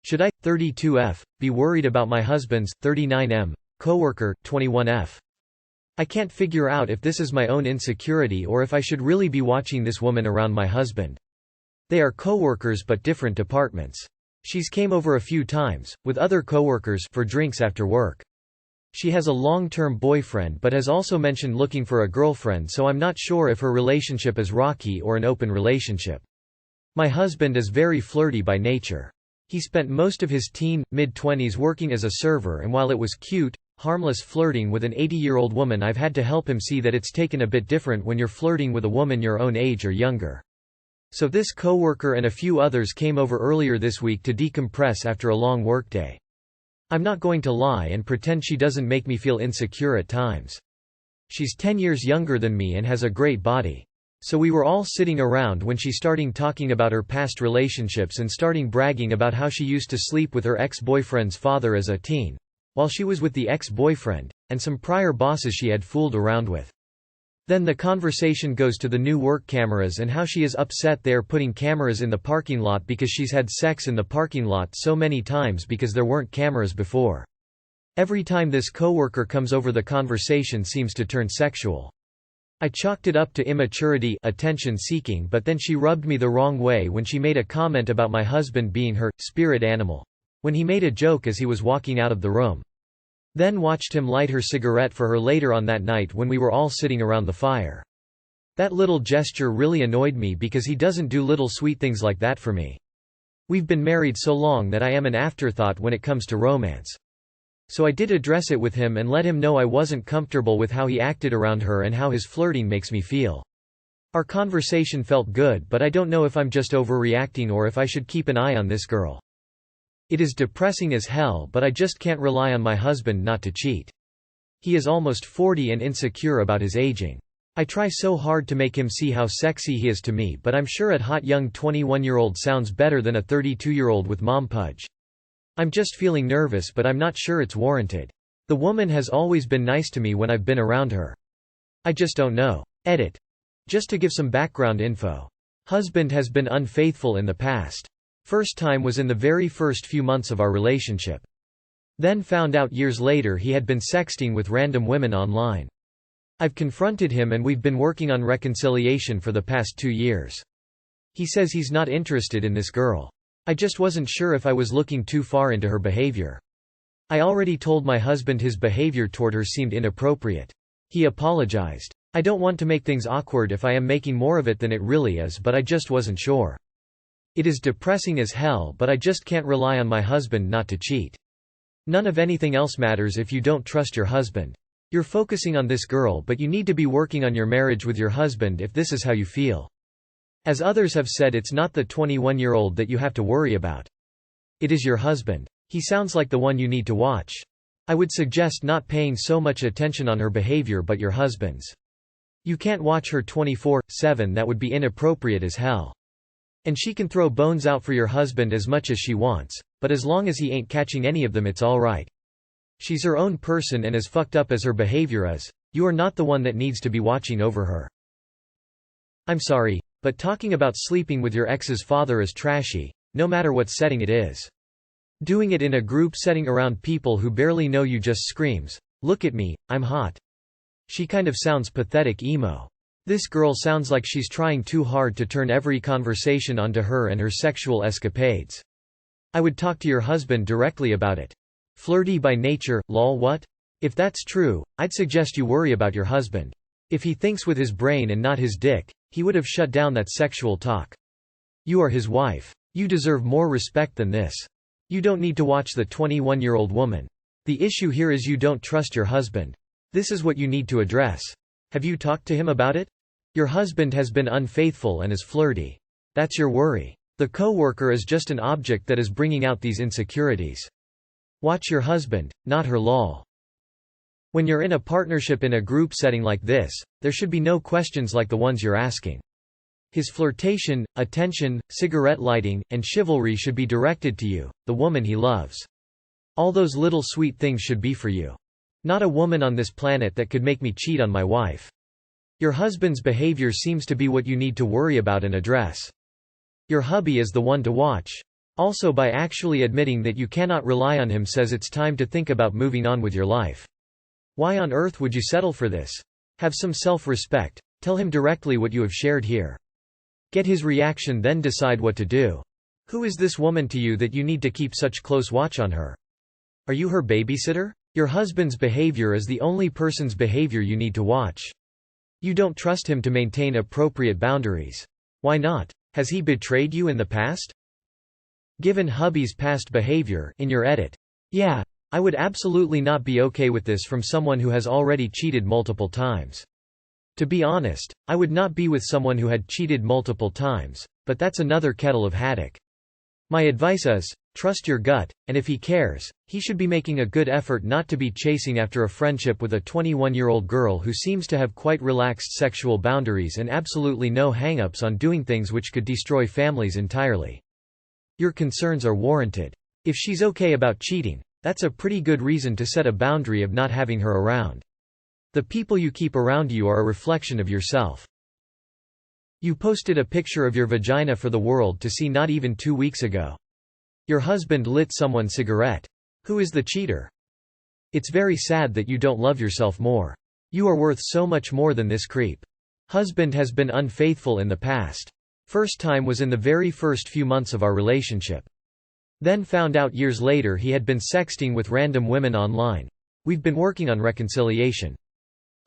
Should I, 32F, be worried about my husband's, 39M, coworker, 21F? I can't figure out if this is my own insecurity or if I should really be watching this woman around my husband. They are coworkers but different departments. She's came over a few times, with other coworkers, for drinks after work. She has a long-term boyfriend but has also mentioned looking for a girlfriend, so I'm not sure if her relationship is rocky or an open relationship. My husband is very flirty by nature. He spent most of his teen, mid-20s working as a server, and while it was cute, harmless flirting with an 80-year-old woman, I've had to help him see that it's taken a bit different when you're flirting with a woman your own age or younger. So this coworker and a few others came over earlier this week to decompress after a long workday. I'm not going to lie and pretend she doesn't make me feel insecure at times. She's 10 years younger than me and has a great body. So we were all sitting around when she starting talking about her past relationships and starting bragging about how she used to sleep with her ex-boyfriend's father as a teen, while she was with the ex-boyfriend, and some prior bosses she had fooled around with. Then the conversation goes to the new work cameras and how she is upset they are putting cameras in the parking lot because she's had sex in the parking lot so many times because there weren't cameras before. Every time this coworker comes over, the conversation seems to turn sexual. I chalked it up to immaturity, attention seeking, but then she rubbed me the wrong way when she made a comment about my husband being her spirit animal, when he made a joke as he was walking out of the room. Then watched him light her cigarette for her later on that night when we were all sitting around the fire. That little gesture really annoyed me because he doesn't do little sweet things like that for me. We've been married so long that I am an afterthought when it comes to romance. So I did address it with him and let him know I wasn't comfortable with how he acted around her and how his flirting makes me feel. Our conversation felt good, but I don't know if I'm just overreacting or if I should keep an eye on this girl. It is depressing as hell, but I just can't rely on my husband not to cheat. He is almost 40 and insecure about his aging. I try so hard to make him see how sexy he is to me, but I'm sure a hot young 21-year-old sounds better than a 32-year-old with mom pudge. I'm just feeling nervous, but I'm not sure it's warranted. The woman has always been nice to me when I've been around her. I just don't know. Edit. Just to give some background info. Husband has been unfaithful in the past. First time was in the very first few months of our relationship. Then found out years later he had been sexting with random women online. I've confronted him and we've been working on reconciliation for the past 2 years. He says he's not interested in this girl. I just wasn't sure if I was looking too far into her behavior. I already told my husband his behavior toward her seemed inappropriate. He apologized. I don't want to make things awkward if I am making more of it than it really is, but I just wasn't sure. It is depressing as hell, but I just can't rely on my husband not to cheat. None of anything else matters if you don't trust your husband. You're focusing on this girl, but you need to be working on your marriage with your husband if this is how you feel. As others have said, it's not the 21-year-old that you have to worry about. It is your husband. He sounds like the one you need to watch. I would suggest not paying so much attention on her behavior but your husband's. You can't watch her 24/7, that would be inappropriate as hell. And she can throw bones out for your husband as much as she wants, but as long as he ain't catching any of them, it's alright. She's her own person, and as fucked up as her behavior is, you are not the one that needs to be watching over her. I'm sorry, but talking about sleeping with your ex's father is trashy, no matter what setting it is. Doing it in a group setting around people who barely know you just screams, "Look at me, I'm hot." She kind of sounds pathetic emo. This girl sounds like she's trying too hard to turn every conversation onto her and her sexual escapades. I would talk to your husband directly about it. Flirty by nature, lol what? If that's true, I'd suggest you worry about your husband. If he thinks with his brain and not his dick, he would have shut down that sexual talk. You are his wife. You deserve more respect than this. You don't need to watch the 21-year-old woman. The issue here is you don't trust your husband. This is what you need to address. Have you talked to him about it? Your husband has been unfaithful and is flirty. That's your worry. The coworker is just an object that is bringing out these insecurities. Watch your husband, not her lol. When you're in a partnership in a group setting like this, there should be no questions like the ones you're asking. His flirtation, attention, cigarette lighting, and chivalry should be directed to you, the woman he loves. All those little sweet things should be for you. Not a woman on this planet that could make me cheat on my wife. Your husband's behavior seems to be what you need to worry about and address. Your hubby is the one to watch. Also, by actually admitting that you cannot rely on him says it's time to think about moving on with your life. Why on earth would you settle for this? Have some self-respect. Tell him directly what you have shared here. Get his reaction, then decide what to do. Who is this woman to you that you need to keep such close watch on her? Are you her babysitter? Your husband's behavior is the only person's behavior you need to watch. You don't trust him to maintain appropriate boundaries. Why not? Has he betrayed you in the past? Given hubby's past behavior, in your edit, yeah, I would absolutely not be okay with this from someone who has already cheated multiple times. To be honest, I would not be with someone who had cheated multiple times, but that's another kettle of haddock. My advice is, trust your gut, and if he cares, he should be making a good effort not to be chasing after a friendship with a 21-year-old girl who seems to have quite relaxed sexual boundaries and absolutely no hang-ups on doing things which could destroy families entirely. Your concerns are warranted. If she's okay about cheating, that's a pretty good reason to set a boundary of not having her around. The people you keep around you are a reflection of yourself. You posted a picture of your vagina for the world to see not even 2 weeks ago. Your husband lit someone's cigarette. Who is the cheater? It's very sad that you don't love yourself more. You are worth so much more than this creep. Husband has been unfaithful in the past. First time was in the very first few months of our relationship. Then found out years later he had been sexting with random women online. We've been working on reconciliation.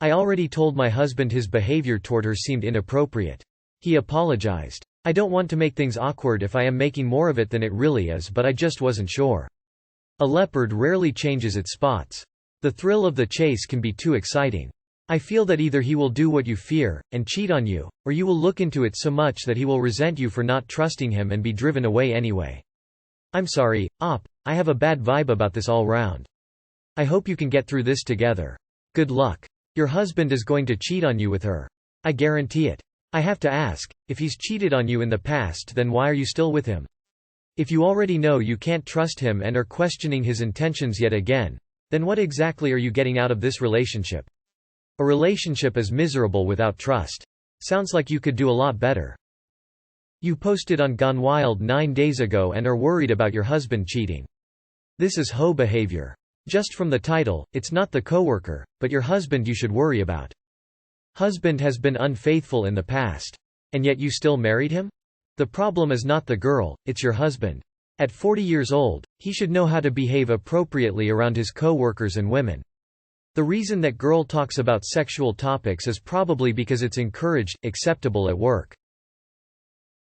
I already told my husband his behavior toward her seemed inappropriate. He apologized. I don't want to make things awkward if I am making more of it than it really is, but I just wasn't sure. A leopard rarely changes its spots. The thrill of the chase can be too exciting. I feel that either he will do what you fear, and cheat on you, or you will look into it so much that he will resent you for not trusting him and be driven away anyway. I'm sorry, Op, I have a bad vibe about this all round. I hope you can get through this together. Good luck. Your husband is going to cheat on you with her. I guarantee it. I have to ask, if he's cheated on you in the past, then why are you still with him? If you already know you can't trust him and are questioning his intentions yet again, then what exactly are you getting out of this relationship? A relationship is miserable without trust. Sounds like you could do a lot better. You posted on Gone Wild 9 days ago and are worried about your husband cheating. This is hoe behavior. Just from the title, it's not the coworker, but your husband you should worry about. Husband has been unfaithful in the past. And yet you still married him? The problem is not the girl, it's your husband. At 40 years old, he should know how to behave appropriately around his coworkers and women. The reason that girl talks about sexual topics is probably because it's encouraged, acceptable at work.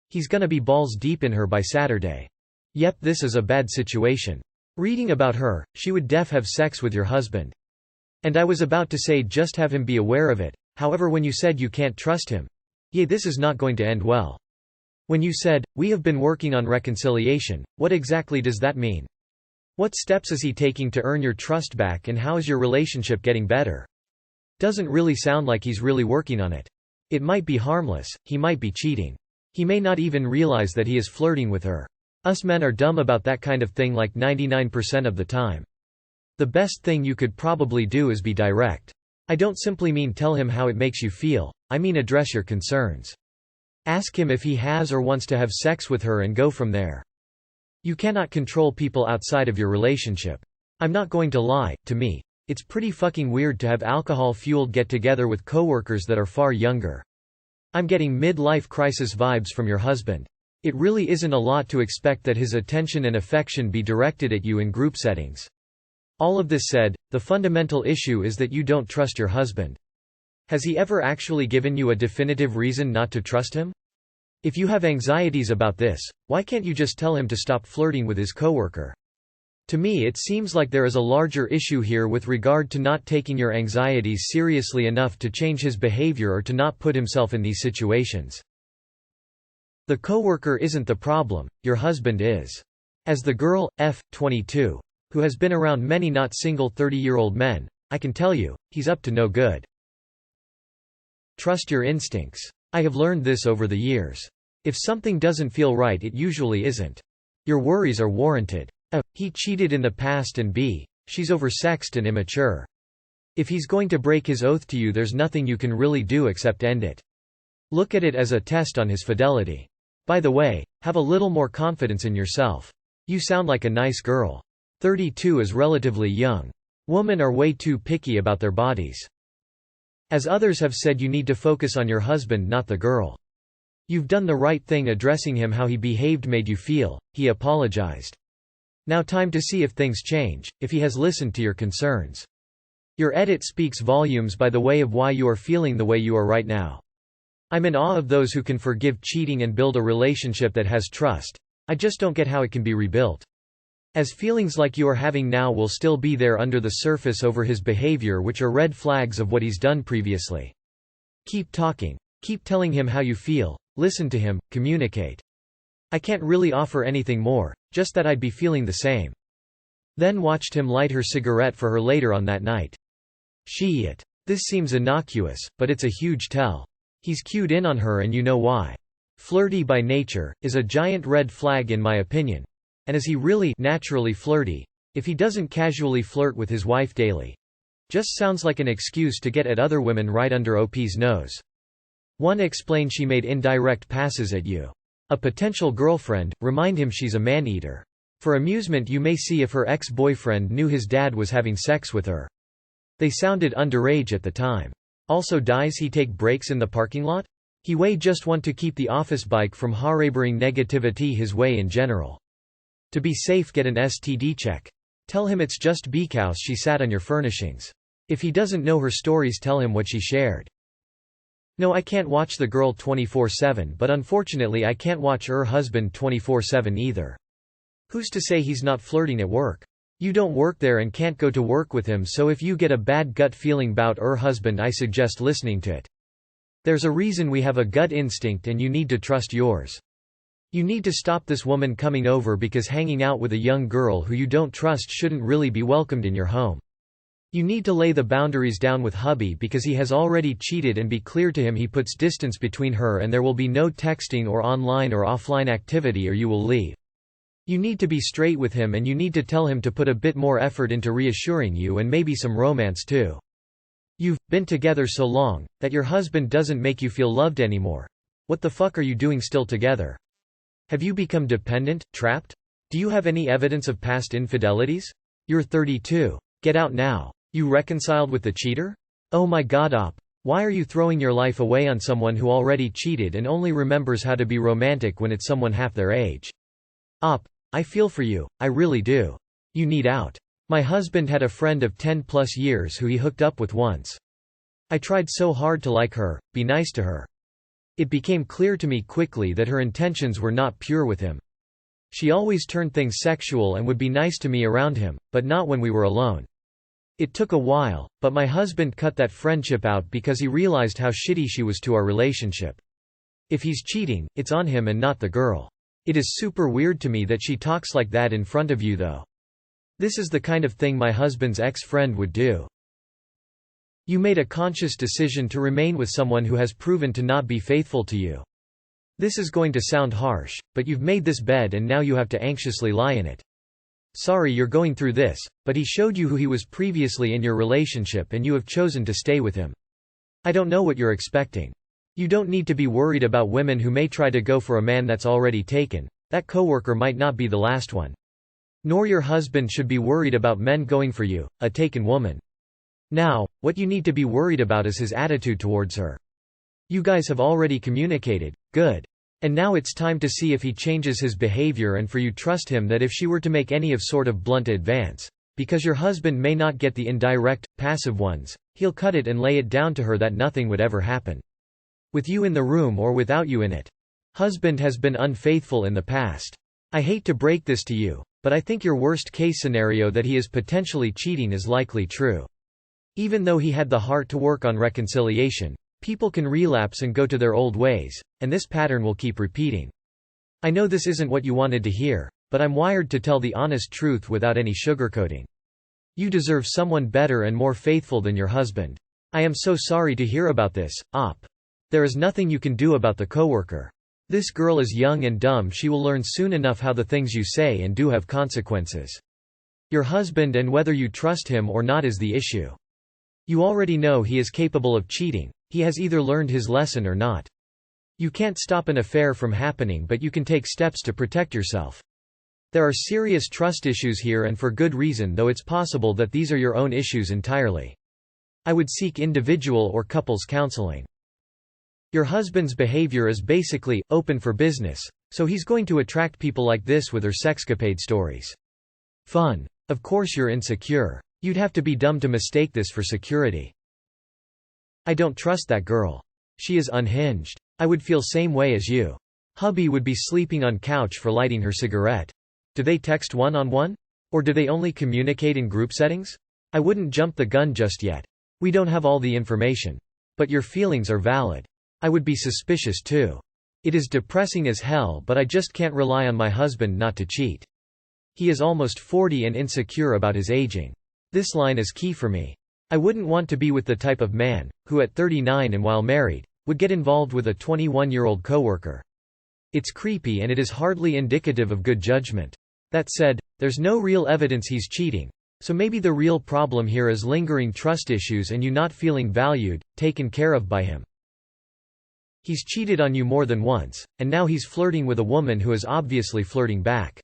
He's gonna be balls deep in her by Saturday. Yep, this is a bad situation. Reading about her, she would have sex with your husband. And I was about to say just have him be aware of it, however when you said you can't trust him. Yeah, this is not going to end well. When you said, we have been working on reconciliation, what exactly does that mean? What steps is he taking to earn your trust back and how is your relationship getting better? Doesn't really sound like he's really working on it. It might be harmless, he might be cheating. He may not even realize that he is flirting with her. Us men are dumb about that kind of thing like 99% of the time. The best thing you could probably do is be direct. I don't simply mean tell him how it makes you feel, I mean address your concerns. Ask him if he has or wants to have sex with her and go from there. You cannot control people outside of your relationship. I'm not going to lie, to me, it's pretty fucking weird to have alcohol-fueled get-together with coworkers that are far younger. I'm getting mid-life crisis vibes from your husband. It really isn't a lot to expect that his attention and affection be directed at you in group settings. All of this said, the fundamental issue is that you don't trust your husband. Has he ever actually given you a definitive reason not to trust him? If you have anxieties about this, why can't you just tell him to stop flirting with his coworker? To me it seems like there is a larger issue here with regard to not taking your anxieties seriously enough to change his behavior or to not put himself in these situations. The coworker isn't the problem, your husband is. As the girl, 22, who has been around many not single 30-year-old men, I can tell you, he's up to no good. Trust your instincts. I have learned this over the years. If something doesn't feel right it usually isn't. Your worries are warranted. A. He cheated in the past and B. She's oversexed and immature. If he's going to break his oath to you there's nothing you can really do except end it. Look at it as a test on his fidelity. By the way, Have a little more confidence in yourself. You sound like a nice girl. 32 is relatively young. Women are way too picky about their bodies. As others have said, you need to focus on your husband, not the girl. You've done the right thing addressing him. How he behaved made you feel. He apologized. Now time to see if things change, if he has listened to your concerns. Your edit speaks volumes by the way of why you are feeling the way you are right now. I'm in awe of those who can forgive cheating and build a relationship that has trust. I just don't get how it can be rebuilt. As feelings like you are having now will still be there under the surface over his behavior, which are red flags of what he's done previously. Keep talking. Keep telling him how you feel. Listen to him, communicate. I can't really offer anything more, just that I'd be feeling the same. Then watched him light her cigarette for her later on that night. This seems innocuous, but it's a huge tell. He's cued in on her, and you know why. Flirty by nature, is a giant red flag in my opinion. And is he really naturally flirty? If he doesn't casually flirt with his wife daily. Just sounds like an excuse to get at other women right under OP's nose. One, explain she made indirect passes at you. A potential girlfriend, remind him she's a man-eater. For amusement, you may see if her ex-boyfriend knew his dad was having sex with her. They sounded underage at the time. Also, does he take breaks in the parking lot? He may just want to keep the office bike from harboring negativity his way in general. To be safe, get an STD check. Tell him it's just because she sat on your furnishings. If he doesn't know her stories, tell him what she shared. No, I can't watch the girl 24/7, but unfortunately I can't watch her husband 24/7 either. Who's to say he's not flirting at work? You don't work there and can't go to work with him, so if you get a bad gut feeling about her husband, I suggest listening to it. There's a reason we have a gut instinct, and you need to trust yours. You need to stop this woman coming over, because hanging out with a young girl who you don't trust shouldn't really be welcomed in your home. You need to lay the boundaries down with hubby, because he has already cheated, and be clear to him he puts distance between her, and there will be no texting or online or offline activity, or you will leave. You need to be straight with him, and you need to tell him to put a bit more effort into reassuring you, and maybe some romance too. You've been together so long that your husband doesn't make you feel loved anymore. What the fuck are you doing still together? Have you become dependent, trapped? Do you have any evidence of past infidelities? You're 32. Get out now. You reconciled with the cheater? Oh my god, Op. Why are you throwing your life away on someone who already cheated and only remembers how to be romantic when it's someone half their age? Op. I feel for you, I really do. You need out. My husband had a friend of 10+ years who he hooked up with once. I tried so hard to like her, be nice to her. It became clear to me quickly that her intentions were not pure with him. She always turned things sexual and would be nice to me around him, but not when we were alone. It took a while, but my husband cut that friendship out because he realized how shitty she was to our relationship. If he's cheating, it's on him and not the girl. It is super weird to me that she talks like that in front of you though. This is the kind of thing my husband's ex-friend would do. You made a conscious decision to remain with someone who has proven to not be faithful to you. This is going to sound harsh, but you've made this bed and now you have to anxiously lie in it. Sorry you're going through this, but he showed you who he was previously in your relationship and you have chosen to stay with him. I don't know what you're expecting. You don't need to be worried about women who may try to go for a man that's already taken. That coworker might not be the last one. Nor your husband should be worried about men going for you, a taken woman. Now, what you need to be worried about is his attitude towards her. You guys have already communicated, good. And now it's time to see if he changes his behavior and for you trust him that if she were to make any of sort of blunt advance, because your husband may not get the indirect, passive ones, he'll cut it and lay it down to her that nothing would ever happen. With you in the room or without you in it. Husband has been unfaithful in the past. I hate to break this to you, but I think your worst case scenario that he is potentially cheating is likely true. Even though he had the heart to work on reconciliation, people can relapse and go to their old ways, and this pattern will keep repeating. I know this isn't what you wanted to hear, but I'm wired to tell the honest truth without any sugarcoating. You deserve someone better and more faithful than your husband. I am so sorry to hear about this, Op. There is nothing you can do about the coworker. This girl is young and dumb. She will learn soon enough how the things you say and do have consequences. Your husband and whether you trust him or not is the issue. You already know he is capable of cheating. He has either learned his lesson or not. You can't stop an affair from happening, but you can take steps to protect yourself. There are serious trust issues here, and for good reason, though it's possible that these are your own issues entirely. I would seek individual or couples counseling. Your husband's behavior is basically open for business, so he's going to attract people like this with their sexcapade stories. Fun. Of course you're insecure. You'd have to be dumb to mistake this for security. I don't trust that girl. She is unhinged. I would feel same way as you. Hubby would be sleeping on couch for lighting her cigarette. Do they text one-on-one? Or do they only communicate in group settings? I wouldn't jump the gun just yet. We don't have all the information. But your feelings are valid. I would be suspicious too. It is depressing as hell, but I just can't rely on my husband not to cheat. He is almost 40 and insecure about his aging. This line is key for me. I wouldn't want to be with the type of man, who at 39 and while married, would get involved with a 21-year-old coworker. It's creepy and it is hardly indicative of good judgment. That said, there's no real evidence he's cheating, so maybe the real problem here is lingering trust issues and you not feeling valued, taken care of by him. He's cheated on you more than once, and now he's flirting with a woman who is obviously flirting back.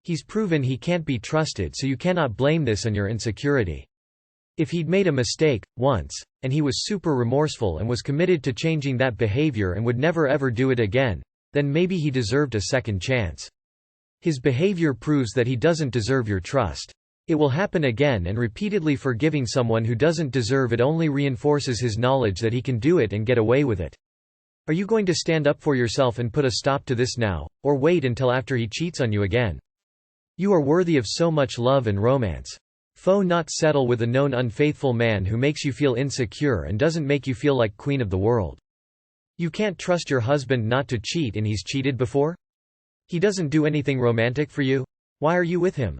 He's proven he can't be trusted, so you cannot blame this on your insecurity. If he'd made a mistake, once, and he was super remorseful and was committed to changing that behavior and would never ever do it again, then maybe he deserved a second chance. His behavior proves that he doesn't deserve your trust. It will happen again, and repeatedly forgiving someone who doesn't deserve it only reinforces his knowledge that he can do it and get away with it. Are you going to stand up for yourself and put a stop to this now, or wait until after he cheats on you again? You are worthy of so much love and romance. Not settle with a known unfaithful man who makes you feel insecure and doesn't make you feel like queen of the world. You can't trust your husband not to cheat, and he's cheated before? He doesn't do anything romantic for you? Why are you with him?